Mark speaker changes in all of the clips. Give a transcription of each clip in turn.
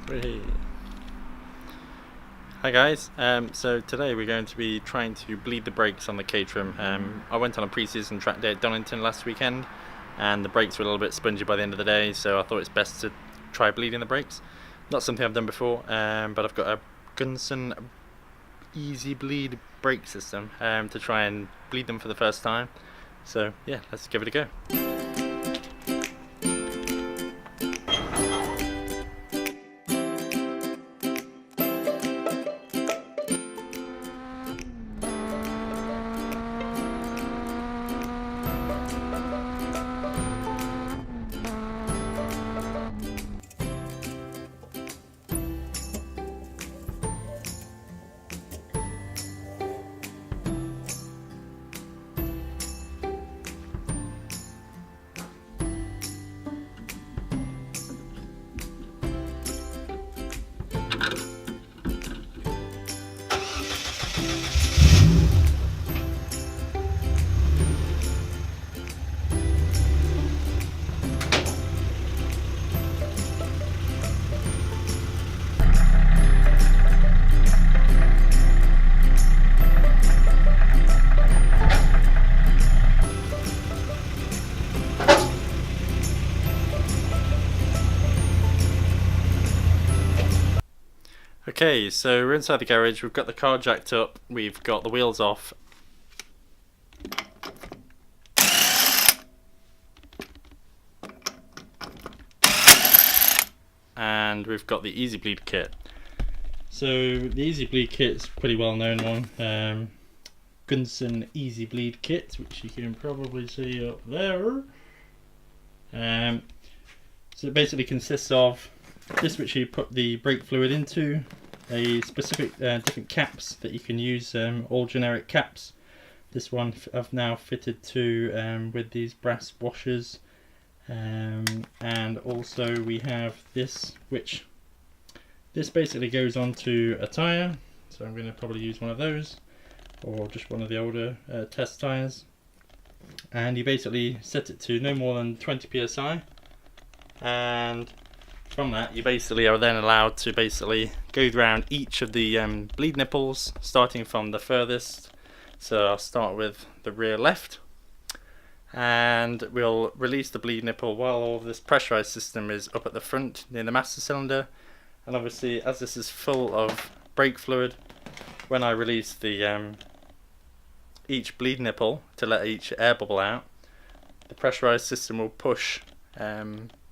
Speaker 1: Hey. Hi guys, so today we're going to be trying to bleed the brakes on the Caterham. I went on a pre-season track day at Donington last weekend and the brakes were a little bit spongy by the end of the day, so I thought it's best to try bleeding the brakes. Not something I've done before, but I've got a Gunson Easy Bleed brake system to try and bleed them for the first time. So yeah, let's give it a go. Okay, so we're inside the garage, we've got the car jacked up, we've got the wheels off. And we've got the Easy Bleed kit. So the Easy Bleed kit is a pretty well known one. Gunson Easy Bleed kit, which you can probably see up there. So it basically consists of this, which you put the brake fluid into, a specific different caps that you can use, all generic caps. This one I've now fitted to with these brass washers, and also we have this, which this basically goes onto a tyre, so I'm going to probably use one of those or just one of the older test tyres, and you basically set it to no more than 20 psi, and from that you basically are then allowed to basically go around each of the bleed nipples, starting from the furthest. So I'll start with the rear left, and we'll release the bleed nipple while all this pressurized system is up at the front near the master cylinder. And obviously, as this is full of brake fluid, when I release the each bleed nipple to let each air bubble out, the pressurized system will push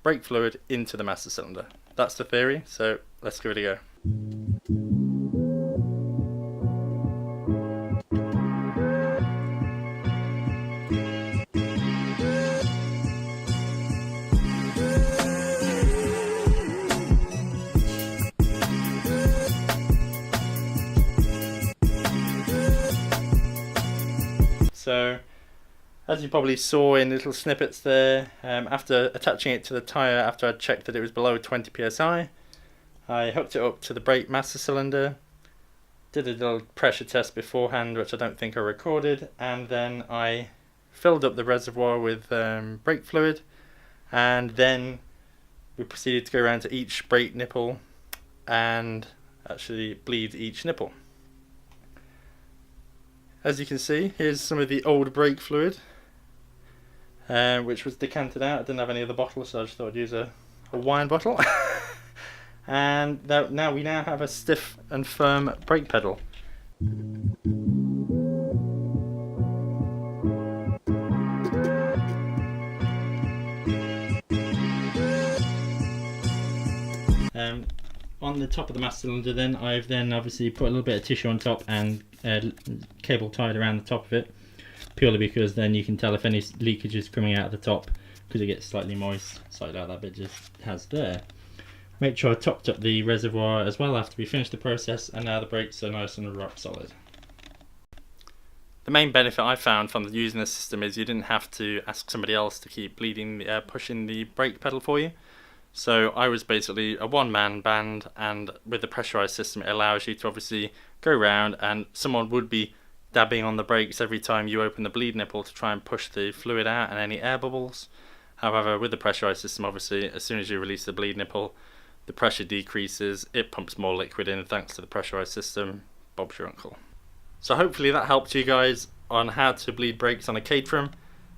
Speaker 1: brake fluid into the master cylinder. That's the theory, so let's give it a go. So, as you probably saw in little snippets there, after attaching it to the tyre, after I'd checked that it was below 20 psi, I hooked it up to the brake master cylinder, did a little pressure test beforehand, which I don't think I recorded, and then I filled up the reservoir with brake fluid, and then we proceeded to go around to each brake nipple and actually bleed each nipple. As you can see, here's some of the old brake fluid, which was decanted out. I didn't have any other bottles, so I just thought I'd use a wine bottle. And now we have a stiff and firm brake pedal. On the top of the master cylinder, then I've obviously put a little bit of tissue on top and cable tied around the top of it, purely because then you can tell if any leakage is coming out of the top, because it gets slightly moist, slightly like that bit just has there. Make sure I topped up the reservoir as well after we finished the process, and now the brakes are nice and rock solid. The main benefit I found from using this system is you didn't have to ask somebody else to keep pushing the brake pedal for you. So I was basically a one-man band, and with the pressurized system it allows you to obviously go around and someone would be dabbing on the brakes every time you open the bleed nipple to try and push the fluid out and any air bubbles. However, with the pressurized system, obviously as soon as you release the bleed nipple, the pressure decreases, it pumps more liquid in thanks to the pressurized system. Bob's your uncle. So hopefully that helped you guys on how to bleed brakes on a Caterham.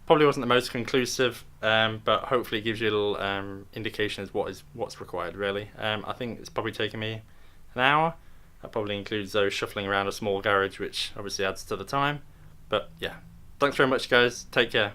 Speaker 1: Probably wasn't the most conclusive, but hopefully it gives you a little indication as what's required really. I think it's probably taken me an hour. That probably includes those shuffling around a small garage, which obviously adds to the time. But yeah, thanks very much guys, take care.